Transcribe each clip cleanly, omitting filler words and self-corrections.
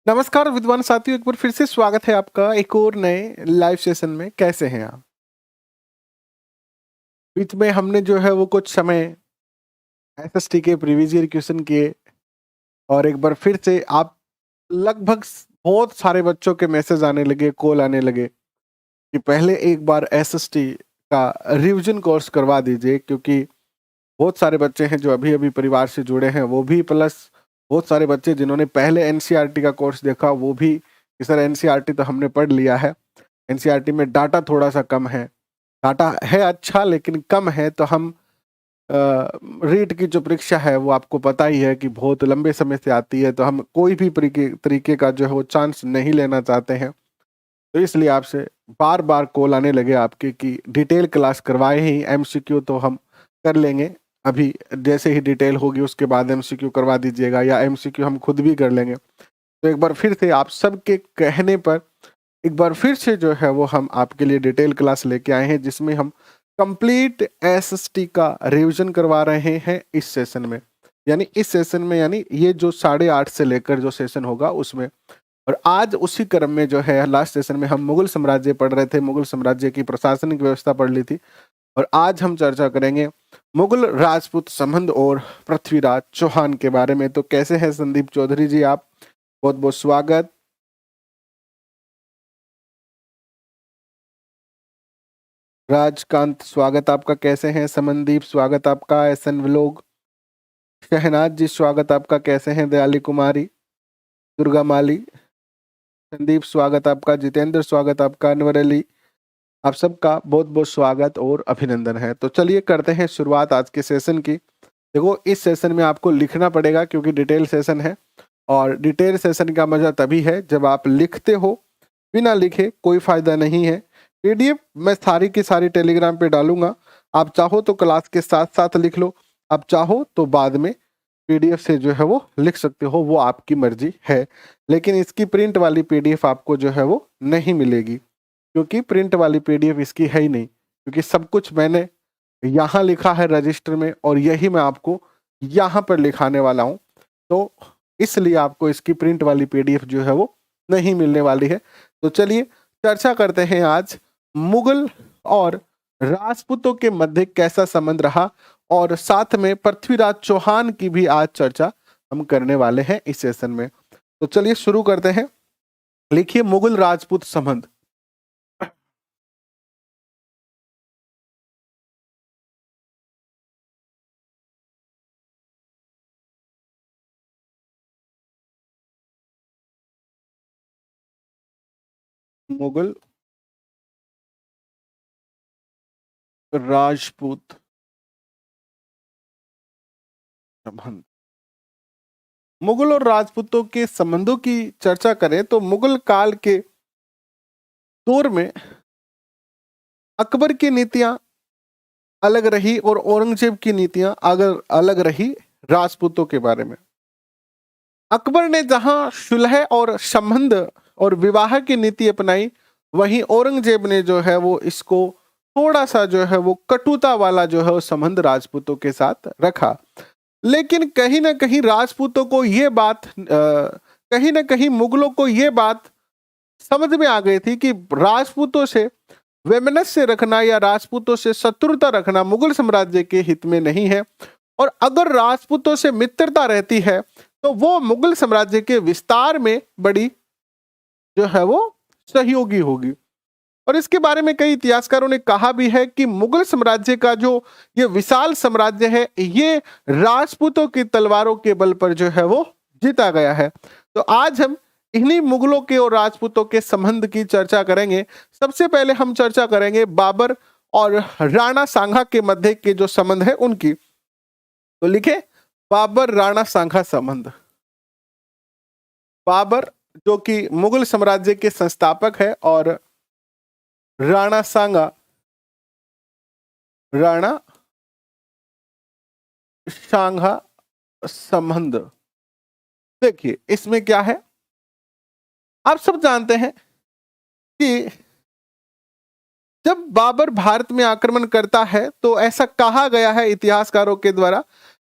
नमस्कार विद्वान साथियों, एक बार फिर से स्वागत है आपका एक और नए लाइव सेशन में। कैसे हैं आप? बीच में हमने जो है वो कुछ समय एसएसटी के प्रीवियस ईयर क्वेश्चन किए और एक बार फिर से आप लगभग बहुत सारे बच्चों के मैसेज आने लगे, कॉल आने लगे कि पहले एक बार एसएसटी का रिवीजन कोर्स करवा दीजिए, क्योंकि बहुत सारे बच्चे हैं जो अभी-अभी परिवार से जुड़े हैं, वो भी प्लस बहुत सारे बच्चे जिन्होंने पहले एनसीईआरटी का कोर्स देखा, वो भी कि सर एनसीईआरटी तो हमने पढ़ लिया है, एनसीईआरटी में डाटा थोड़ा-सा कम है। डाटा है अच्छा लेकिन कम है, तो हम रीट की जो परीक्षा है वो आपको पता ही है कि बहुत लंबे समय से आती है, तो हम कोई भी तरीके का जो है वो चांस नहीं लेना चाहते हैं। तो इसलिए आपसे बार-बार कॉल आने लगे आपके कि डिटेल क्लास करवाएँ ही, एमसीक्यू तो हम कर लेंगे। अभी जैसे ही डिटेल होगी उसके बाद एमसीक्यू करवा दीजिएगा, या एमसीक्यू हम खुद भी कर लेंगे। तो एक बार फिर से आप सबके कहने पर एक बार फिर से जो है वो हम आपके लिए डिटेल क्लास लेके आए हैं, जिसमें हम कंप्लीट एसएसटी का रिवीजन करवा रहे हैं इस सेशन में। यानी इस सेशन में, यानी ये जो 8:30 से लेकर जो सेशन होगा उसमें। और आज उसी क्रम में जो है लास्ट सेशन में हम मुगल साम्राज्य पढ़ रहे थे, मुगल साम्राज्य की प्रशासनिक व्यवस्था पढ़ ली थी। और आज हम चर्चा करेंगे मुगल राजपूत संबंध और पृथ्वीराज चौहान के बारे में। तो कैसे हैं संदीप चौधरी जी आप? बहुत बहुत स्वागत। राजकांत स्वागत आपका। कैसे हैं समनदीप? स्वागत आपका। SN vlog. शहनाज जी स्वागत आपका। कैसे हैं? दयाली कुमारी, दुर्गा माली, संदीप स्वागत आपका। जितेंद्र स्वागत आपका। अनवर अली, आप सबका बहुत बहुत स्वागत और अभिनंदन है। तो चलिए करते हैं शुरुआत आज के सेशन की। देखो, इस सेशन में आपको लिखना पड़ेगा क्योंकि डिटेल सेशन है, और डिटेल सेशन का मजा तभी है जब आप लिखते हो। बिना लिखे कोई फायदा नहीं है। पीडीएफ मैं सारी की सारी टेलीग्राम पे डालूंगा, आप चाहो तो क्लास के साथ साथ लिख लो, आप चाहो तो बाद में पीडीएफ से जो है वो लिख सकते हो, वो आपकी मर्जी है। लेकिन इसकी प्रिंट वाली पीडीएफ आपको जो है वो नहीं मिलेगी, क्योंकि प्रिंट वाली पीडीएफ इसकी है ही नहीं, क्योंकि सब कुछ मैंने यहाँ लिखा है रजिस्टर में, और यही मैं आपको यहाँ पर लिखाने वाला हूँ। तो इसलिए आपको इसकी प्रिंट वाली पीडीएफ जो है वो नहीं मिलने वाली है। तो चलिए चर्चा करते हैं आज मुगल और राजपूतों के मध्य कैसा संबंध रहा, और साथ में पृथ्वीराज चौहान की भी आज चर्चा हम करने वाले हैं इस सेशन में। तो चलिए शुरू करते हैं। लिखिए मुगल राजपूत संबंध। मुगल राजपूत संबंध। मुगल और राजपूतों के संबंधों की चर्चा करें तो मुगल काल के दौर में अकबर की नीतियां अलग रही और औरंगजेब की नीतियां अगर अलग रही राजपूतों के बारे में। अकबर ने जहां सुलह और संबंध और विवाह की नीति अपनाई, वहीं औरंगजेब ने जो है वो इसको थोड़ा सा जो है वो कटुता वाला जो है वो संबंध राजपूतों के साथ रखा। लेकिन कहीं ना कहीं राजपूतों को ये बात कहीं ना कहीं मुगलों को ये बात समझ में आ गई थी कि राजपूतों से वैमनस्य रखना या राजपूतों से शत्रुता रखना मुगल साम्राज्य के हित में नहीं है, और अगर राजपूतों से मित्रता रहती है तो वो मुगल साम्राज्य के विस्तार में बड़ी जो है वो सहयोगी होगी। और इसके बारे में कई इतिहासकारों ने कहा भी है कि मुगल साम्राज्य का जो ये विशाल साम्राज्य है, ये राजपूतों की तलवारों के बल पर जो है वो जीता गया है। तो आज हम इन्हीं मुगलों के और राजपूतों के संबंध की चर्चा करेंगे। सबसे पहले हम चर्चा करेंगे बाबर और राणा सांगा के मध्य के जो संबंध है उनकी। तो लिखे बाबर राणा सांगा संबंध। बाबर जो कि मुगल साम्राज्य के संस्थापक है, और राणा सांगा, राणा सांगा संबंध। देखिए इसमें क्या है, आप सब जानते हैं कि जब बाबर भारत में आक्रमण करता है तो ऐसा कहा गया है इतिहासकारों के द्वारा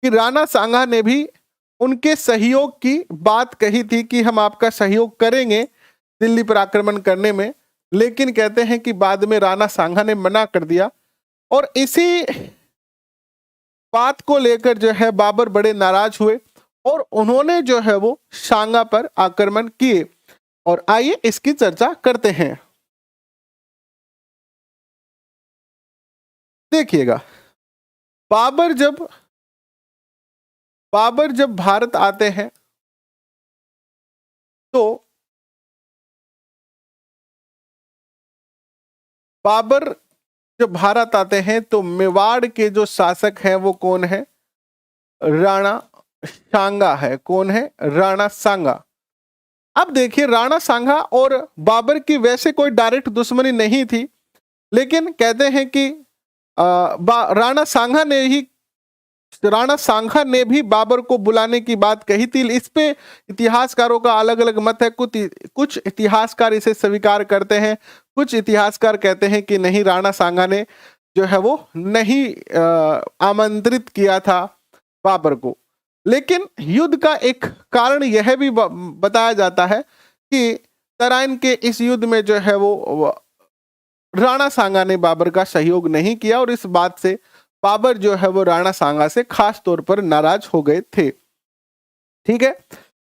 कि राणा सांगा ने भी उनके सहयोग की बात कही थी कि हम आपका सहयोग करेंगे दिल्ली पर आक्रमण करने में, लेकिन कहते हैं कि बाद में राणा सांगा ने मना कर दिया और इसी बात को लेकर जो है बाबर बड़े नाराज हुए और उन्होंने जो है वो सांगा पर आक्रमण किए। और आइए इसकी चर्चा करते हैं। देखिएगा, बाबर जब भारत आते हैं तो बाबर जब भारत आते हैं तो मेवाड़ के जो शासक हैं वो कौन है? राणा सांगा है। कौन है? राणा सांगा। अब देखिए, राणा सांगा और बाबर की वैसे कोई डायरेक्ट दुश्मनी नहीं थी, लेकिन कहते हैं कि राणा सांगा ने भी बाबर को बुलाने की बात कही थी। इस पे इतिहासकारों का अलग अलग मत है। कुछ इतिहासकार इसे स्वीकार करते हैं, कुछ इतिहासकार कहते हैं कि नहीं, राणा सांगा ने जो है वो नहीं आमंत्रित किया था बाबर को। लेकिन युद्ध का एक कारण यह भी बताया जाता है कि तराइन के इस युद्ध में जो है वो राणा सांगा ने बाबर का सहयोग नहीं किया और इस बात से बाबर जो है वो राणा सांगा से खास तौर पर नाराज हो गए थे। ठीक है,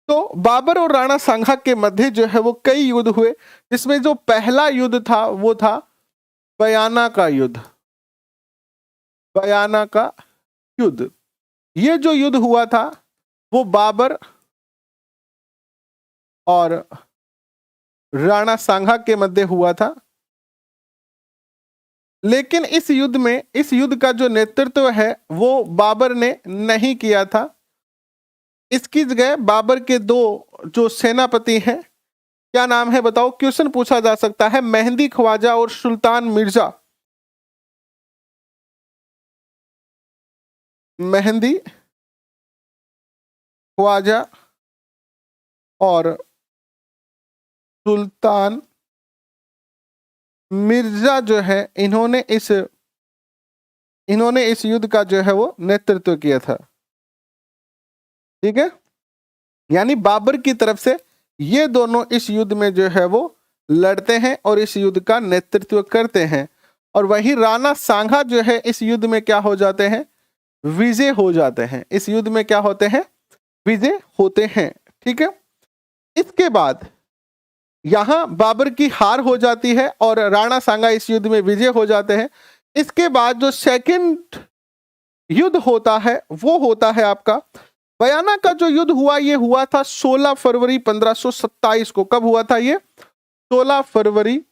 तो बाबर और राणा सांगा के मध्य जो है वो कई युद्ध हुए, जिसमें जो पहला युद्ध था वो था बयाना का युद्ध। बयाना का युद्ध, ये जो युद्ध हुआ था वो बाबर और राणा सांगा के मध्य हुआ था। लेकिन इस युद्ध का जो नेतृत्व है वो बाबर ने नहीं किया था। इसकी जगह बाबर के दो जो सेनापति हैं, क्या नाम है बताओ? क्वेश्चन पूछा जा सकता है। मेहंदी ख्वाजा और सुल्तान मिर्जा। मेहंदी ख्वाजा और सुल्तान मिर्जा जो है, इन्होंने इस युद्ध का जो है वो नेतृत्व किया था। ठीक है, यानी बाबर की तरफ से ये दोनों इस युद्ध में जो है वो लड़ते हैं और इस युद्ध का नेतृत्व करते हैं। और वही राणा सांगा जो है इस युद्ध में क्या हो जाते हैं? विजय हो जाते हैं। इस युद्ध में क्या होते हैं? विजय होते हैं। ठीक है, इसके बाद यहां बाबर की हार हो जाती है और राणा सांगा इस युद्ध में विजय हो जाते हैं। इसके बाद जो सेकंड युद्ध होता है वो होता है आपका बयाना का जो युद्ध हुआ, ये हुआ था 16 फरवरी 1527 को। कब हुआ था ये? 16 फरवरी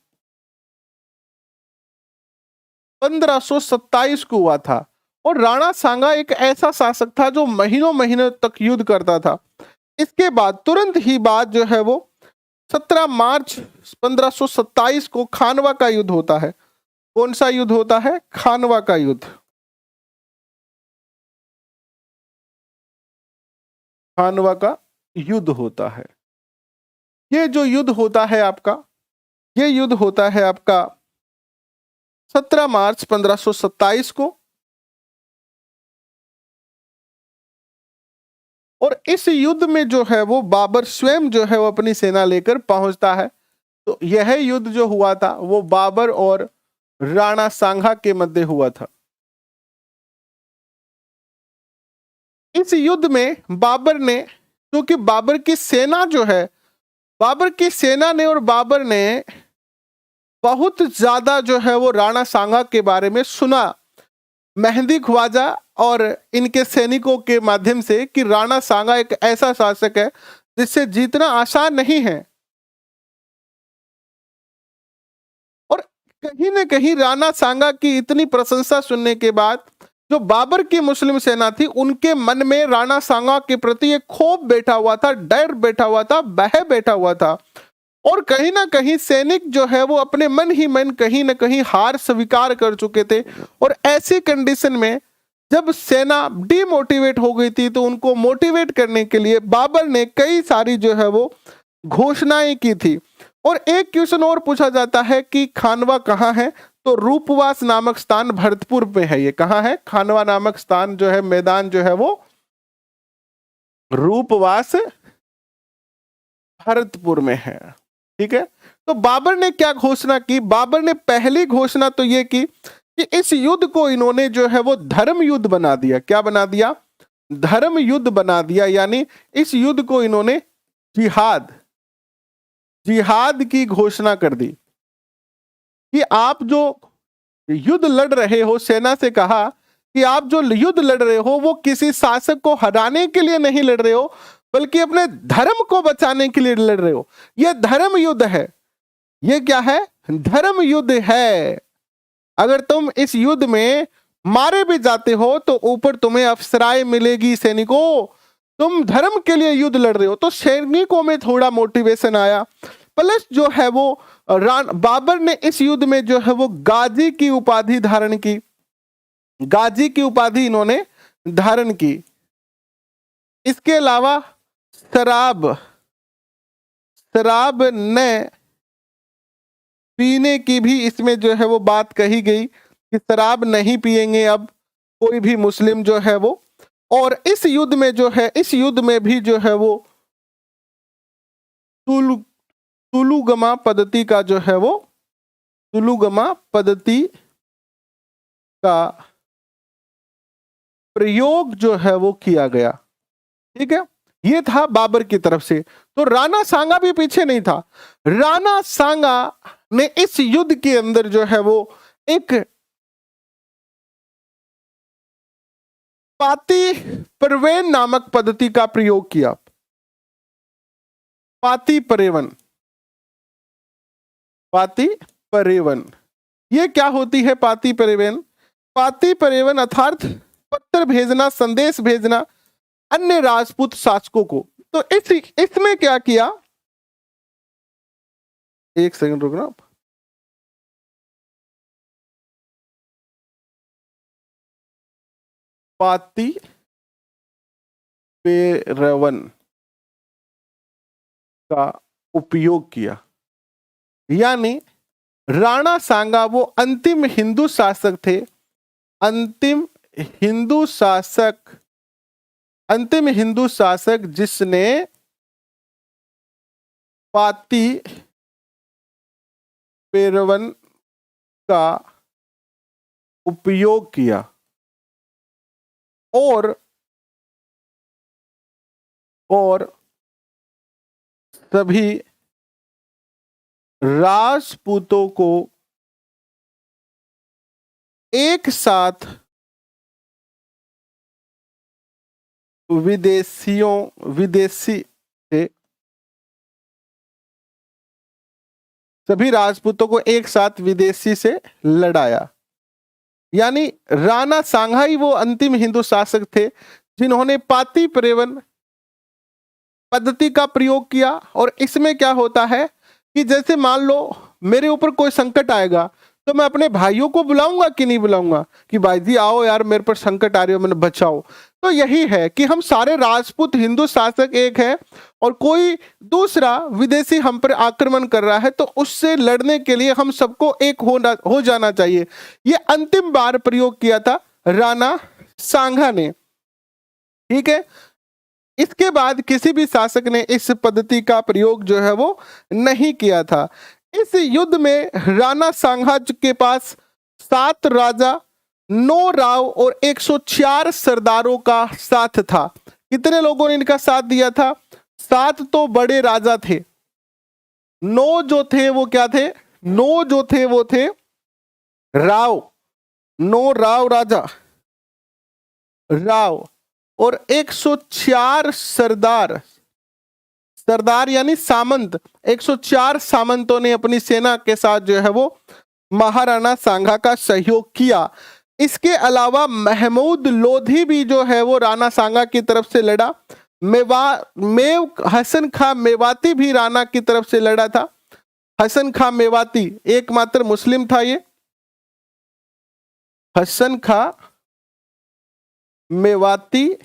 1527 को हुआ था। और राणा सांगा एक ऐसा शासक था जो महीनों महीनों तक युद्ध करता था। इसके बाद तुरंत ही बाद जो है वो 17 मार्च 1527 को खानवा का युद्ध होता है। कौन सा युद्ध होता है? खानवा का युद्ध। खानवा का युद्ध होता है। ये जो युद्ध होता है आपका, ये युद्ध होता है आपका 17 मार्च 1527 को। और इस युद्ध में जो है वो बाबर स्वयं जो है वो अपनी सेना लेकर पहुंचता है। तो यह युद्ध जो हुआ था वो बाबर और राणा सांगा के मध्य हुआ था। इस युद्ध में बाबर ने, क्योंकि बाबर की सेना जो है, बाबर की सेना ने और बाबर ने बहुत ज्यादा जो है वो राणा सांगा के बारे में सुना, मेहंदी ख्वाजा और इनके सैनिकों के माध्यम से, कि राणा सांगा एक ऐसा शासक है जिससे जीतना आसान नहीं है। और कहीं न कहीं राणा सांगा की इतनी प्रशंसा सुनने के बाद जो बाबर की मुस्लिम सेना थी, उनके मन में राणा सांगा के प्रति एक खौफ बैठा हुआ था, डर बैठा हुआ था, भय बैठा हुआ था। और कहीं ना कहीं सैनिक जो है वो अपने मन ही मन कहीं ना कहीं हार स्वीकार कर चुके थे। और ऐसी कंडीशन में जब सेना डिमोटिवेट हो गई थी, तो उनको मोटिवेट करने के लिए बाबर ने कई सारी जो है वो घोषणाएं की थी। और एक क्वेश्चन और पूछा जाता है कि खानवा कहाँ है? तो रूपवास नामक स्थान भरतपुर में है। ये कहाँ है? खानवा नामक स्थान जो है, मैदान जो है वो रूपवास भरतपुर में है। ठीक है, तो बाबर ने क्या घोषणा की? बाबर ने पहली घोषणा तो ये की कि इस युद्ध को इन्होंने जो है वो धर्म युद्ध बना दिया। क्या बना दिया? धर्म युद्ध बना दिया। यानी इस युद्ध को इन्होंने जिहाद जिहाद की घोषणा कर दी कि आप जो युद्ध लड़ रहे हो, सेना से कहा कि आप जो युद्ध लड़ रहे हो वो किसी शासक को हराने के लिए नहीं लड़ रहे हो, बल्कि अपने धर्म को बचाने के लिए लड़ रहे हो। यह धर्म युद्ध है। यह क्या है? धर्म युद्ध है। अगर तुम इस युद्ध में मारे भी जाते हो तो ऊपर तुम्हें अफसराएं मिलेगी। सैनिकों, तुम धर्म के लिए युद्ध लड़ रहे हो। तो सैनिकों में थोड़ा मोटिवेशन आया। प्लस जो है वो बाबर ने इस युद्ध में जो है वो गाजी की उपाधि धारण की। गाजी की उपाधि इन्होंने धारण की। इसके अलावा शराब ने पीने की भी इसमें जो है वो बात कही गई कि शराब नहीं पिएंगे अब कोई भी मुस्लिम जो है वो। और इस युद्ध में जो है, इस युद्ध में भी जो है वो तुलुगमा पद्धति का जो है वो तुलुगमा पद्धति का प्रयोग जो है वो किया गया। ठीक है, ये था बाबर की तरफ से। तो राणा सांगा भी पीछे नहीं था। राणा सांगा ने इस युद्ध के अंदर जो है वो एक पाती परवेन नामक पद्धति का प्रयोग किया। पाती परेवन। ये क्या होती है पाती परेवन? पाती परेवन अर्थात पत्र भेजना, संदेश भेजना अन्य राजपूत शासकों को। तो इसमें क्या किया? एक सेकंड रुकना। पाती पेरवन का उपयोग किया। यानी राणा सांगा वो अंतिम हिंदू शासक थे। अंतिम हिंदू शासक जिसने पाती पेरवन का उपयोग किया और सभी राजपूतों को एक साथ सभी राजपूतों को एक साथ विदेशी से लड़ाया। यानी राणा सांगा ही वो अंतिम हिंदू शासक थे जिन्होंने पाती परेवन पद्धति का प्रयोग किया। और इसमें क्या होता है कि जैसे मान लो मेरे ऊपर कोई संकट आएगा तो मैं अपने भाइयों को बुलाऊंगा कि नहीं बुलाऊंगा कि भाई जी आओ यार मेरे पर संकट आ रही हो, मैंने बचाओ। तो यही है कि हम सारे राजपूत हिंदू शासक एक है और कोई दूसरा विदेशी हम पर आक्रमण कर रहा है तो उससे लड़ने के लिए हम सबको एक हो जाना चाहिए। ये अंतिम बार प्रयोग किया था राणा सांगा ने। ठीक है, इसके बाद किसी भी शासक ने इस पद्धति का प्रयोग जो है वो नहीं किया था। इस युद्ध में राणा सांगा के पास 7 राजा, 9 राव और 104 सरदारों का साथ था। कितने लोगों ने इनका साथ दिया था? 7 तो बड़े राजा थे, 9 जो थे वो क्या थे? 9 जो थे वो थे राव, 9 राव राजा राव और 104 सरदार यानी सामंत। 104 सामंतों ने अपनी सेना के साथ जो है वो महाराणा सांगा का सहयोग किया। इसके अलावा महमूद लोधी भी जो है वो राणा सांगा की तरफ से लड़ा। हसन खां मेवाती भी राणा की तरफ से लड़ा था। हसन खां मेवाती एकमात्र मुस्लिम था। ये हसन खां मेवाती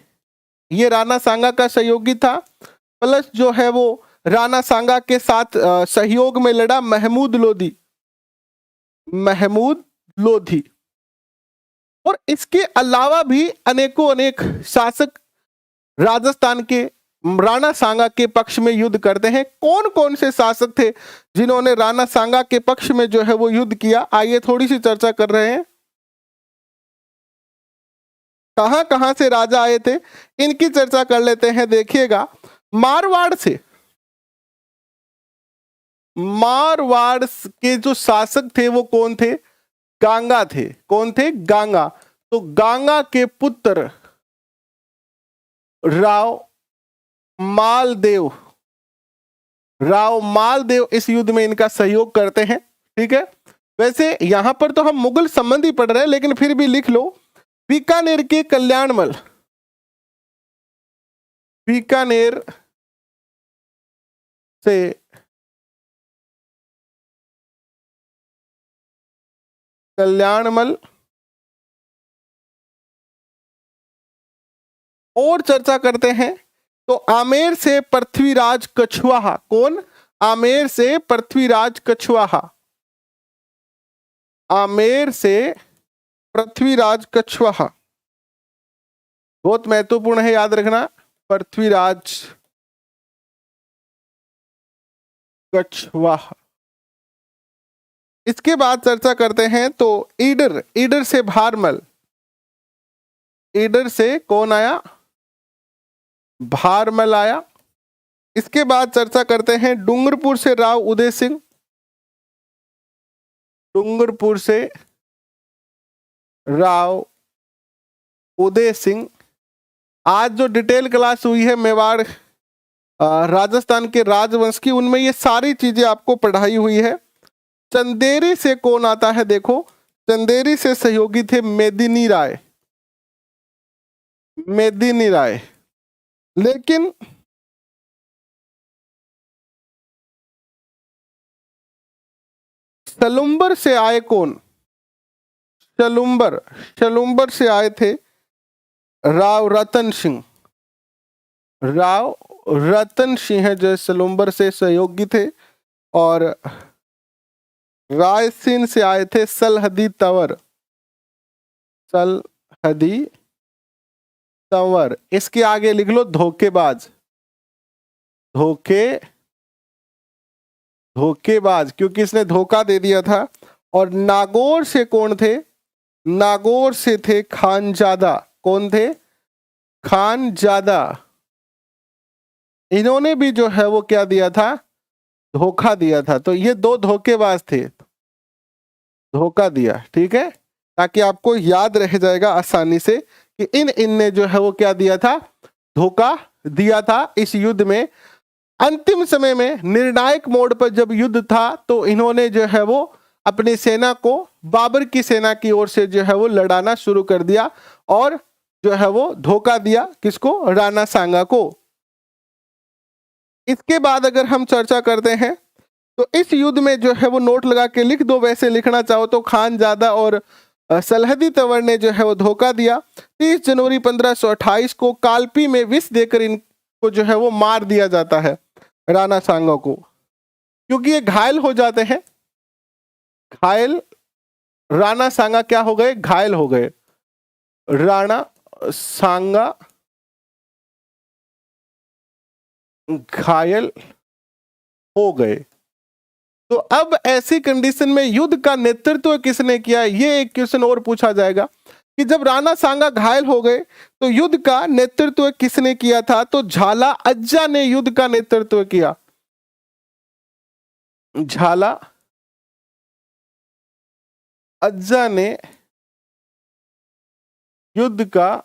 ये राणा सांगा का सहयोगी था। प्लस जो है वो राणा सांगा के साथ सहयोग में लड़ा महमूद लोधी। और इसके अलावा भी अनेकों अनेक शासक राजस्थान के राणा सांगा के पक्ष में युद्ध करते हैं। कौन कौन से शासक थे जिन्होंने राणा सांगा के पक्ष में जो है वो युद्ध किया, आइए थोड़ी सी चर्चा कर रहे हैं। कहां कहां से राजा आए थे इनकी चर्चा कर लेते हैं। देखिएगा, मारवाड़ से, मारवाड़ के जो शासक थे वो कौन थे? गांगा थे। कौन थे? गांगा। तो गांगा के पुत्र राव मालदेव, राव मालदेव इस युद्ध में इनका सहयोग करते हैं। ठीक है, वैसे यहां पर तो हम मुगल संबंधी पढ़ रहे हैं, लेकिन फिर भी लिख लो, बीकानेर के कल्याणमल, बीकानेर से कल्याणमल, और चर्चा करते हैं तो आमेर से पृथ्वीराज कछवाहा। कौन? आमेर से पृथ्वीराज कछवाहा, आमेर से पृथ्वीराज कछवाहा, बहुत महत्वपूर्ण है, याद रखना, पृथ्वीराज कछवाहा। इसके बाद चर्चा करते हैं तो ईडर, ईडर से भारमल, ईडर से कौन आया? भारमल आया। इसके बाद चर्चा करते हैं डूंगरपुर से राव उदय सिंह, डूंगरपुर से राव उदय सिंह। आज जो डिटेल क्लास हुई है मेवाड़ राजस्थान के राजवंश की, उनमें ये सारी चीजें आपको पढ़ाई हुई है। चंदेरी से कौन आता है? देखो, चंदेरी से सहयोगी थे मेदिनी राय, मेदिनी राय। लेकिन सलुम्बर से आए कौन? सलुम्बर, सलुम्बर से आए थे राव रतन सिंह, राव रतन सिंह जो सलुम्बर से सहयोगी थे। और रायसीन से आए थे सलहदी तंवर, सलहदी तंवर। इसके आगे लिख लो धोखेबाज, धोखेबाज, क्योंकि इसने धोखा दे दिया था। और नागौर से कौन थे? नागौर से थे खानजादा। कौन थे? खानजादा। इन्होंने भी जो है वो क्या दिया था? धोखा दिया था। तो ये दो धोखेबाज थे, धोखा दिया। ठीक है, ताकि आपको याद रह जाएगा आसानी से कि इनने जो है वो क्या दिया था? धोखा दिया था इस युद्ध में। अंतिम समय में निर्णायक मोड़ पर जब युद्ध था तो इन्होंने जो है वो अपनी सेना को बाबर की सेना की ओर से जो है वो लड़ाना शुरू कर दिया और जो है वो धोखा दिया किसको? राणा सांगा को। इसके बाद अगर हम चर्चा करते हैं तो इस युद्ध में जो है वो नोट लगा के लिख दो, वैसे लिखना चाहो तो खानजादा और सलहदी तंवर ने जो है वो धोखा दिया। 30 जनवरी 1528 को कालपी में विष देकर इनको जो है वो मार दिया जाता है, राणा सांगा को, क्योंकि ये घायल हो जाते हैं। घायल, राणा सांगा क्या हो गए? घायल हो गए। राणा सांगा घायल हो गए। तो अब ऐसी कंडीशन में युद्ध का नेतृत्व किसने किया? ये एक क्वेश्चन और पूछा जाएगा कि जब राणा सांगा घायल हो गए तो युद्ध का नेतृत्व किसने किया था? तो झाला अज्जा ने युद्ध का नेतृत्व किया। झाला अज्जा ने युद्ध का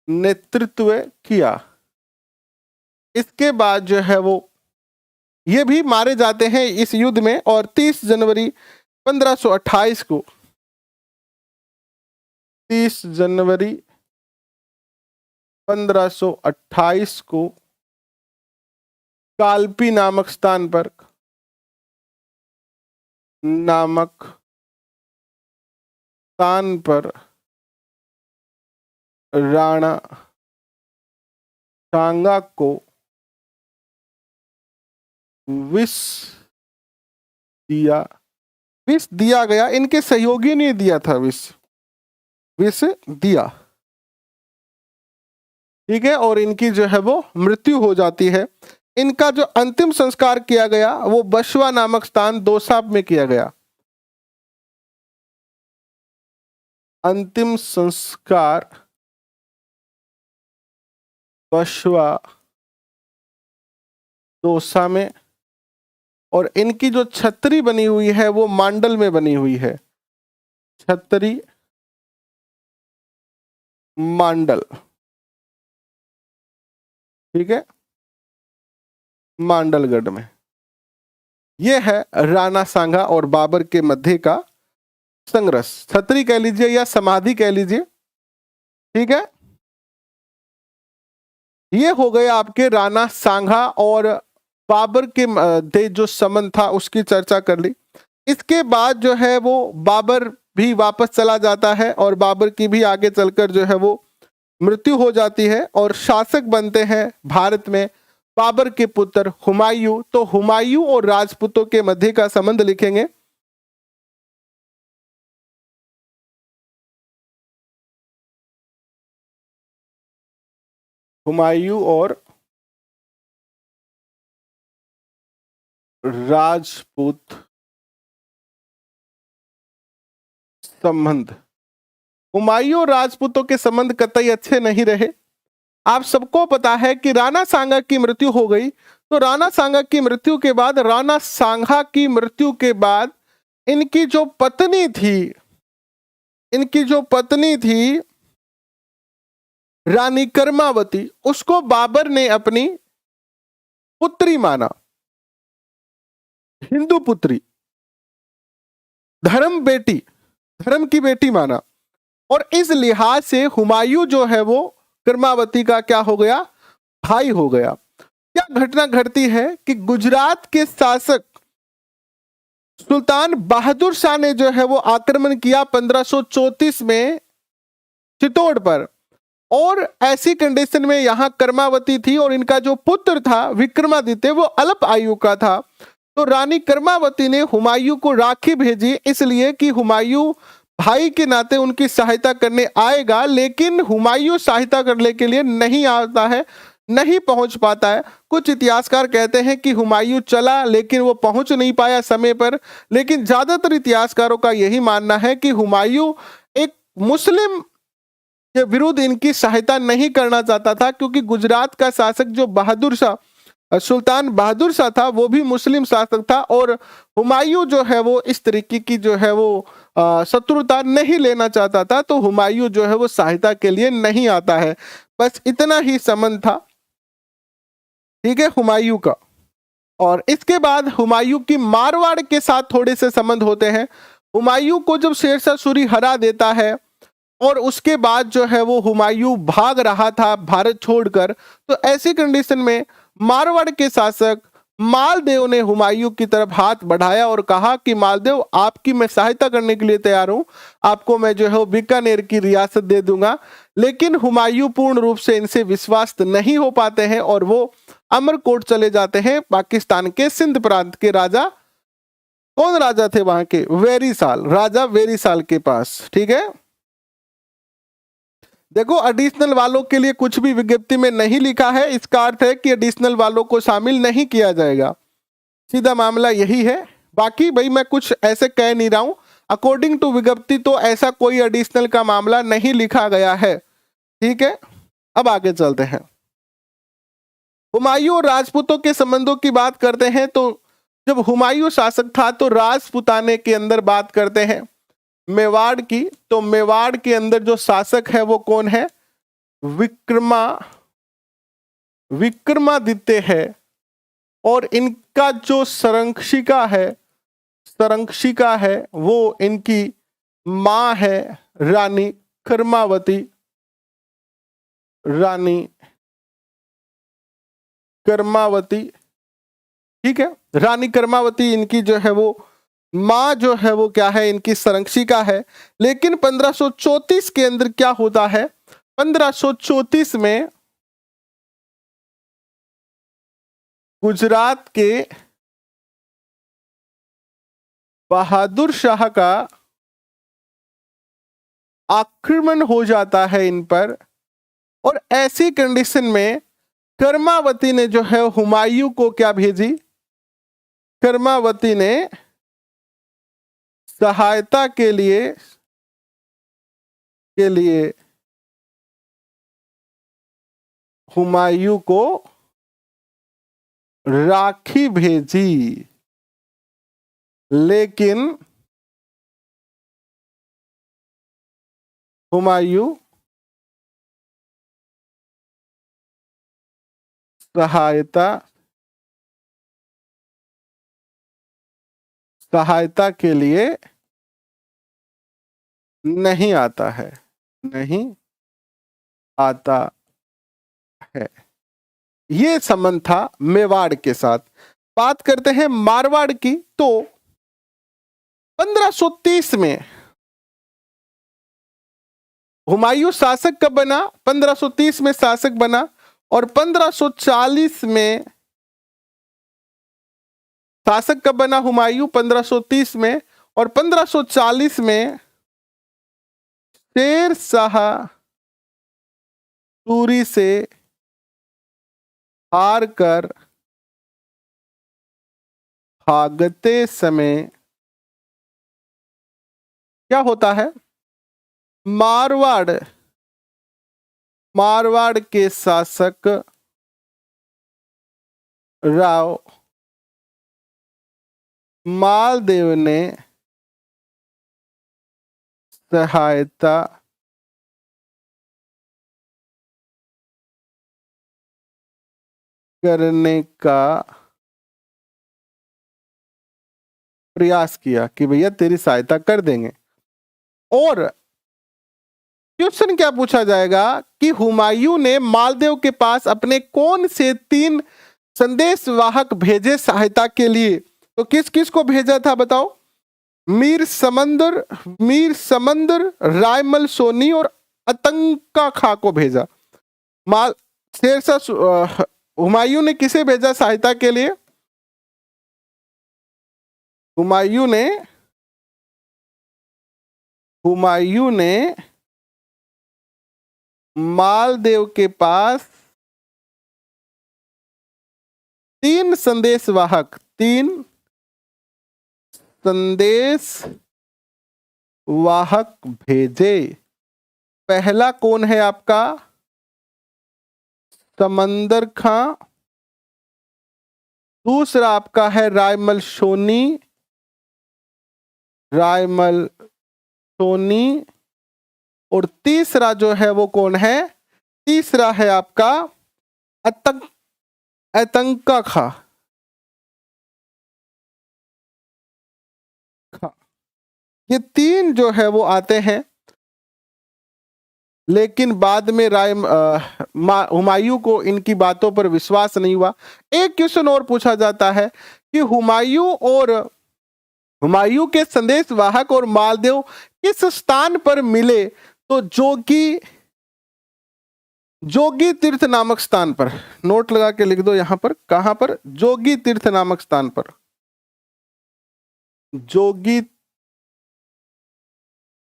नेतृत्व किया। इसके बाद जो है वो ये भी मारे जाते हैं इस युद्ध में। और 30 जनवरी 1528 को, 30 जनवरी 1528 को कालपी नामक स्थान पर, राणा सांगा को विष दिया गया। इनके सहयोगी ने दिया था विष दिया। ठीक है, और इनकी जो है वो मृत्यु हो जाती है। इनका जो अंतिम संस्कार किया गया वो बशवा नामक स्थान दोसाब में किया गया। अंतिम संस्कार बशवा दौसा में, और इनकी जो छतरी बनी हुई है वो मांडल में बनी हुई है। छतरी मांडल, ठीक है, मांडलगढ़ में। यह है राणा सांगा और बाबर के मध्य का संघर्ष, छतरी कह लीजिए या समाधि कह लीजिए, ठीक है। ये हो गए आपके राणा सांगा और बाबर के मध्य जो संबंध था उसकी चर्चा कर ली। इसके बाद जो है वो बाबर भी वापस चला जाता है और बाबर की भी आगे चलकर जो है वो मृत्यु हो जाती है और शासक बनते हैं भारत में बाबर के पुत्र हुमायूं। तो हुमायूं और राजपूतों के मध्य का संबंध लिखेंगे। हुमायूं और राजपूत संबंध। हुमायूं और राजपूतों के संबंध कतई अच्छे नहीं रहे। आप सबको पता है कि राणा सांगा की मृत्यु हो गई। तो राणा सांगा की मृत्यु के बाद, राणा सांगा की मृत्यु के बाद इनकी जो पत्नी थी, इनकी जो पत्नी थी रानी कर्मावती, उसको बाबर ने अपनी पुत्री माना, हिंदू पुत्री, धर्म की बेटी माना। और इस लिहाज से हुमायूं जो है वो कर्मावती का क्या हो गया, भाई हो गया। क्या घटना घटती है कि गुजरात के शासक सुल्तान बहादुर शाह ने जो है वो आक्रमण किया 1534 में चित्तौड़ पर, और ऐसी कंडीशन में यहां कर्मावती थी और इनका जो पुत्र था विक्रमादित्य वो अल्प आयु का था। तो रानी कर्मावती ने हुमायूं को राखी भेजी, इसलिए कि हुमायूं भाई के नाते उनकी सहायता करने आएगा, लेकिन हुमायूं सहायता करने के लिए नहीं आता है, नहीं पहुंच पाता है। कुछ इतिहासकार कहते हैं कि हुमायूं चला लेकिन वो पहुंच नहीं पाया समय पर, लेकिन ज्यादातर इतिहासकारों का यही मानना है कि हुमायूं एक मुस्लिम के विरुद्ध इनकी सहायता नहीं करना चाहता था, क्योंकि गुजरात का शासक जो बहादुर शाह, सुल्तान बहादुर शाह था, वो भी मुस्लिम शासक था, और हुमायूं जो है वो इस तरीके की जो है वो शत्रुता नहीं लेना चाहता था। तो हुमायूं जो है वो सहायता के लिए नहीं आता है। बस इतना ही संबंध था, ठीक है, हुमायूं का। और इसके बाद हुमायूं की मारवाड़ के साथ थोड़े से संबंध होते हैं। हुमायूं को जब शेरशाह सूरी हरा देता है और उसके बाद जो है वो हुमायूं भाग रहा था भारत छोड़कर, तो ऐसी कंडीशन में मारवाड़ के शासक मालदेव ने हुमायूं की तरफ हाथ बढ़ाया और कहा कि मालदेव, आपकी मैं सहायता करने के लिए तैयार हूं, आपको मैं जो है वो बीकानेर की रियासत दे दूंगा। लेकिन हुमायूं पूर्ण रूप से इनसे विश्वास नहीं हो पाते हैं और वो अमरकोट चले जाते हैं, पाकिस्तान के सिंध प्रांत के राजा, कौन राजा थे वहां के, वेरीसाल, राजा वेरीसाल के पास, ठीक है। देखो, एडिशनल वालों के लिए कुछ भी विज्ञप्ति में नहीं लिखा है, इसका अर्थ है कि एडिशनल वालों को शामिल नहीं किया जाएगा, सीधा मामला यही है। बाकी भाई मैं कुछ ऐसे कह नहीं रहा हूं, अकॉर्डिंग टू विज्ञप्ति तो ऐसा कोई एडिशनल का मामला नहीं लिखा गया है, ठीक है। अब आगे चलते हैं, हुमायूं और राजपूतों के संबंधों की बात करते हैं। तो जब हुमायूं शासक था तो राजपुताने के अंदर बात करते हैं मेवाड़ की। तो मेवाड़ के अंदर जो शासक है वो कौन है, विक्रमादित्य है, और इनका जो संरक्षिका है वो इनकी मां है रानी कर्मावती, ठीक है। रानी कर्मावती इनकी जो है वो मां जो है वो क्या है, इनकी संरक्षिका है। लेकिन 1534 के अंदर क्या होता है, 1534 में गुजरात के बहादुर शाह का आक्रमण हो जाता है इन पर, और ऐसी कंडीशन में कर्मावती ने जो है हुमायूं को क्या भेजी, कर्मावती ने सहायता के लिए हुमायूं को राखी भेजी, लेकिन हुमायूं सहायता के लिए नहीं आता है, नहीं आता है। ये संबंध था मेवाड़ के साथ। बात करते हैं मारवाड़ की, तो 1530 में हुमायूं शासक कब बना, 1530 में शासक बना, और 1540 में शासक कब बना हुमायूं, 1530 में, और 1540 में शेर शाह सूरी से हार कर भागते समय क्या होता है, मारवाड़ के शासक राव मालदेव ने सहायता करने का प्रयास किया कि भैया तेरी सहायता कर देंगे। और क्वेश्चन क्या पूछा जाएगा कि हुमायूं ने मालदेव के पास अपने कौन से 3 संदेशवाहक भेजे सहायता के लिए, तो किस किस को भेजा था बताओ, मीर समंदर, रायमल सोनी और अतंका खां को भेजा। माल शेरशाह हुमायूं ने किसे भेजा सहायता के लिए, हुमायूं ने मालदेव के पास 3 संदेशवाहक भेजे। पहला कौन है आपका, समंदर खां, दूसरा आपका है रायमल सोनी, और तीसरा जो है वो कौन है, तीसरा है आपका अतंका खां। ये 3 जो है वो आते हैं, लेकिन बाद में हुमायूं को इनकी बातों पर विश्वास नहीं हुआ। एक क्वेश्चन और पूछा जाता है कि हुमायूं के संदेशवाहक और मालदेव किस स्थान पर मिले, तो जोगी तीर्थ नामक स्थान पर। नोट लगा के लिख दो यहां पर, कहां पर, जोगी तीर्थ नामक स्थान पर, जोगी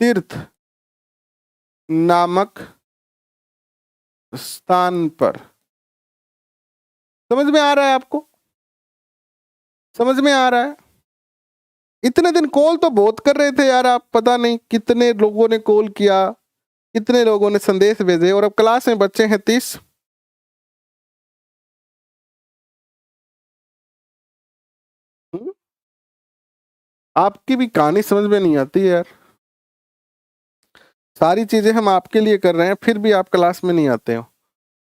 तीर्थ नामक स्थान पर। समझ में आ रहा है आपको, समझ में आ रहा है। इतने दिन कॉल तो बहुत कर रहे थे यार आप, पता नहीं कितने लोगों ने कॉल किया, कितने लोगों ने संदेश भेजे, और अब क्लास में बच्चे हैं 30। आपकी भी कहानी समझ में नहीं आती है यार, सारी चीजें हम आपके लिए कर रहे हैं, फिर भी आप क्लास में नहीं आते हो,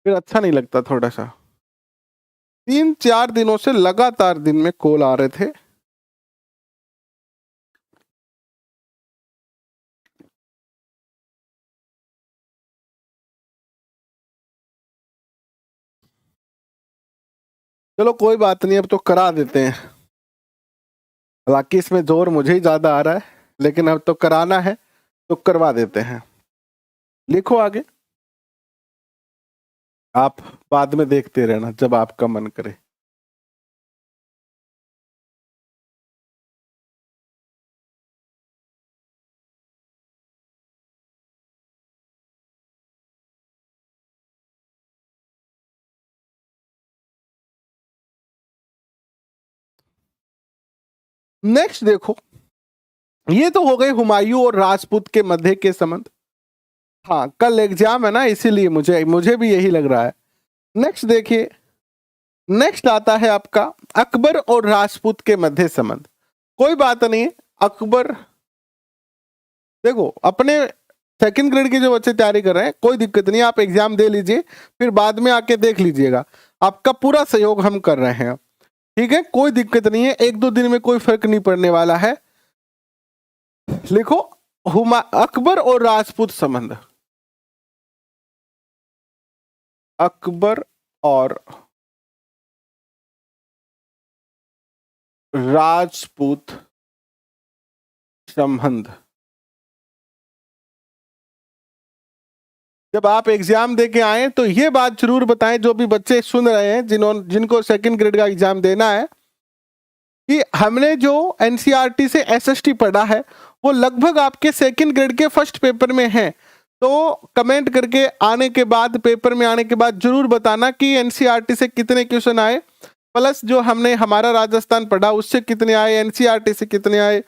फिर अच्छा नहीं लगता थोड़ा सा। 3-4 दिनों से लगातार दिन में कॉल आ रहे थे। चलो कोई बात नहीं, अब तो करा देते हैं। हालांकि इसमें जोर मुझे ही ज्यादा आ रहा है, लेकिन अब तो कराना है तो करवा देते हैं। लिखो आगे, आप बाद में देखते रहना जब आपका मन करे। नेक्स्ट देखो, ये तो हो गई हुमायूं और राजपूत के मध्य के संबंध। हाँ, कल एग्जाम है ना, इसीलिए मुझे मुझे भी यही लग रहा है। नेक्स्ट देखिए, नेक्स्ट आता है आपका अकबर और राजपूत के मध्य संबंध। कोई बात नहीं है, अकबर देखो अपने सेकंड ग्रेड के जो बच्चे तैयारी कर रहे हैं, कोई दिक्कत नहीं, आप एग्जाम दे लीजिए, फिर बाद में आके देख लीजिएगा। आपका पूरा सहयोग हम कर रहे हैं, ठीक है, कोई दिक्कत नहीं है, एक दो दिन में कोई फर्क नहीं पड़ने वाला है। लिखो, अकबर और राजपूत संबंध। अकबर और राजपूत संबंध। जब आप एग्जाम दे के आए तो ये बात जरूर बताएं, जो भी बच्चे सुन रहे हैं, जिनको सेकंड ग्रेड का एग्जाम देना है, कि हमने जो एनसीईआरटी से एसएसटी पढ़ा है वो लगभग आपके सेकंड ग्रेड के फर्स्ट पेपर में है। तो कमेंट करके आने के बाद, पेपर में आने के बाद जरूर बताना कि एनसीईआरटी से कितने क्वेश्चन आए, प्लस जो हमने हमारा राजस्थान पढ़ा उससे कितने आए, एनसीईआरटी से कितने आए,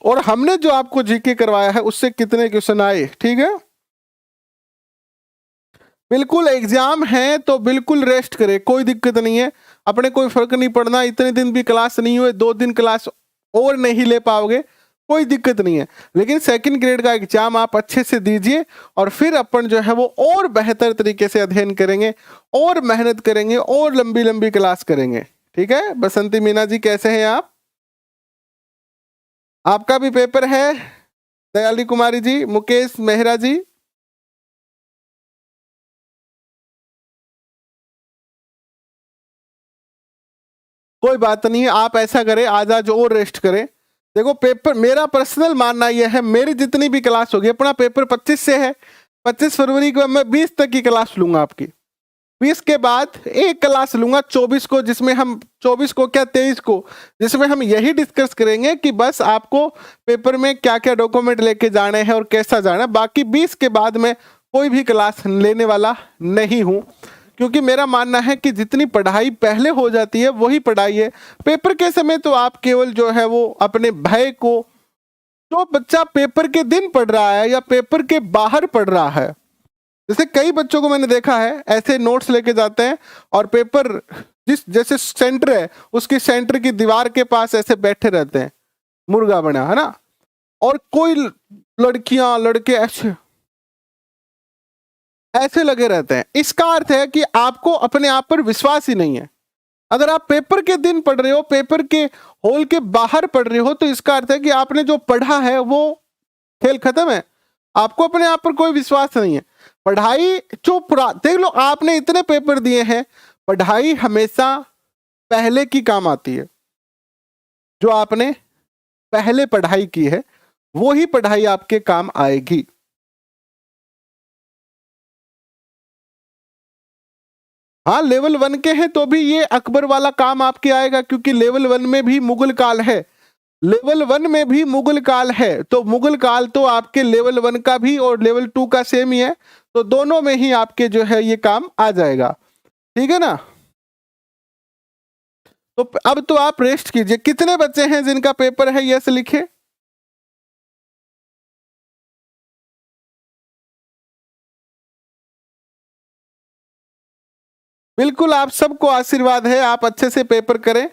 और हमने जो आपको जीके करवाया है उससे कितने क्वेश्चन आए। ठीक है, बिल्कुल एग्जाम है तो बिल्कुल रेस्ट करें, कोई दिक्कत नहीं है, अपने कोई फर्क नहीं पड़ना। इतने दिन भी क्लास नहीं हुए, 2 दिन क्लास और नहीं ले पाओगे, कोई दिक्कत नहीं है, लेकिन सेकंड ग्रेड का एग्जाम आप अच्छे से दीजिए और फिर अपन जो है वो और बेहतर तरीके से अध्ययन करेंगे और मेहनत करेंगे और लंबी लंबी क्लास करेंगे। ठीक है, बसंती मीना जी कैसे हैं आप? आपका भी पेपर है, दयाली कुमारी जी, मुकेश मेहरा जी। कोई बात नहीं है, आप ऐसा करें, आज और रेस्ट करें। देखो पेपर, मेरा पर्सनल मानना यह है, मेरी जितनी भी क्लास होगी, अपना पेपर 25 से है, 25 फरवरी को मैं 20 तक की क्लास लूंगा आपकी, 20 के बाद एक क्लास लूंगा 24 को, जिसमें हम 24 को क्या 23 को, जिसमें हम यही डिस्कस करेंगे कि बस आपको पेपर में क्या क्या डॉक्यूमेंट लेके जाने हैं और कैसा जाना है। बाकी 20 के बाद में कोई भी क्लास लेने वाला नहीं हूं, क्योंकि मेरा मानना है कि जितनी पढ़ाई पहले हो जाती है वही पढ़ाई है। पेपर के समय तो आप केवल जो है वो अपने भय को, जो बच्चा पेपर के दिन पढ़ रहा है या पेपर के बाहर पढ़ रहा है, जैसे कई बच्चों को मैंने देखा है ऐसे नोट्स लेके जाते हैं और पेपर जैसे सेंटर है उसकी सेंटर की दीवार के पास ऐसे बैठे रहते हैं, मुर्गा बना है ना, और कोई लड़कियां लड़के ऐसे ऐसे लगे रहते हैं। इसका अर्थ है कि आपको अपने आप पर विश्वास ही नहीं है। अगर आप पेपर के दिन पढ़ रहे हो, पेपर के हॉल के बाहर पढ़ रहे हो, तो इसका अर्थ है कि आपने जो पढ़ा है वो खेल खत्म है, आपको अपने आप पर कोई विश्वास नहीं है। पढ़ाई जो देख लो, आपने इतने पेपर दिए हैं, पढ़ाई हमेशा पहले की काम आती है। जो आपने पहले पढ़ाई की है वो ही पढ़ाई आपके काम आएगी। हाँ, लेवल 1 के हैं तो भी ये अकबर वाला काम आपके आएगा, क्योंकि लेवल 1 में भी मुगल काल है, लेवल 1 में भी मुगल काल है, तो मुगल काल तो आपके लेवल 1 का भी और लेवल 2 का सेम ही है, तो दोनों में ही आपके जो है ये काम आ जाएगा। ठीक है ना, तो अब तो आप रेस्ट कीजिए। कितने बच्चे हैं जिनका पेपर है, यस लिखे। बिल्कुल, आप सबको आशीर्वाद है, आप अच्छे से पेपर करें,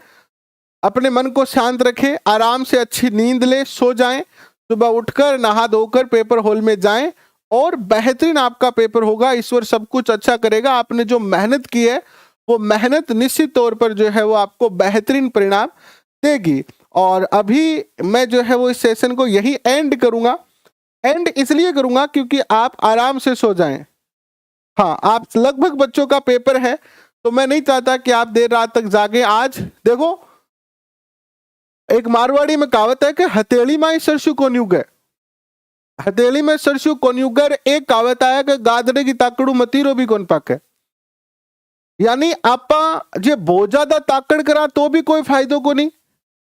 अपने मन को शांत रखें, आराम से अच्छी नींद ले, सो जाएं, सुबह उठकर नहा धोकर पेपर हॉल में जाएं और बेहतरीन आपका पेपर होगा। ईश्वर सब कुछ अच्छा करेगा। आपने जो मेहनत की है वो मेहनत निश्चित तौर पर जो है वो आपको बेहतरीन परिणाम देगी। और अभी मैं जो है वो इस सेशन को यही एंड करूंगा। एंड इसलिए करूंगा क्योंकि आप आराम से सो जाएं। हाँ, आप लगभग बच्चों का पेपर है, तो मैं नहीं चाहता कि आप देर रात तक जागे। आज देखो, एक मारवाड़ी में कहावत है कि हथेली में सरसू को न्यूग है, हथेली में सरसू को न्यूगर। एक कहावत आया कि गादड़े की ताकड़ू मतीरो भी कौन पाके, यानी आपा जे बहुत ज्यादा ताकड़ करा तो भी कोई फायदो को नहीं,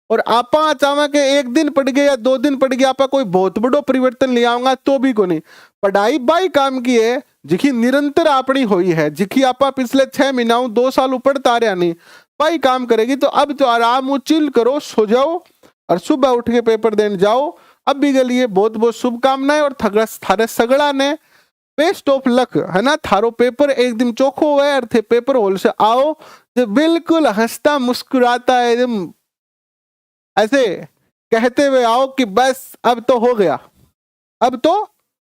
और आपा चाहे कि एक दिन पड़ गए या 2 दिन पड़ गया आपा कोई बहुत बड़ो परिवर्तन ले आऊंगा तो भी को नहीं। पढ़ाई बाई काम की है जिकी निरंतर आपनी हुई है, जिकी आपा पिछले 6 महीना 2 साल पढ़ता रहा नहीं, बाई काम करेगी। तो अब तो आराम चिल करो, सो जाओ, और सुबह उठ के पेपर देने जाओ। अब भी गलिए, बहुत बहुत शुभकामनाएं और थारे सगड़ा ने बेस्ट ऑफ लक, है ना। थारो पेपर एक दिन चोखो हुआ और थे पेपर हॉल से आओ जो बिल्कुल हंसता मुस्कुराता है, एकदम ऐसे कहते हुए आओ कि बस अब तो हो गया, अब तो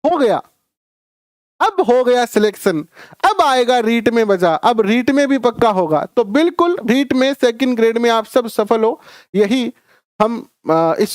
हो गया, अब हो गया सिलेक्शन, अब आएगा रीट में मजा, अब रीट में भी पक्का होगा। तो बिल्कुल रीट में सेकंड ग्रेड में आप सब सफल हो, यही हम इस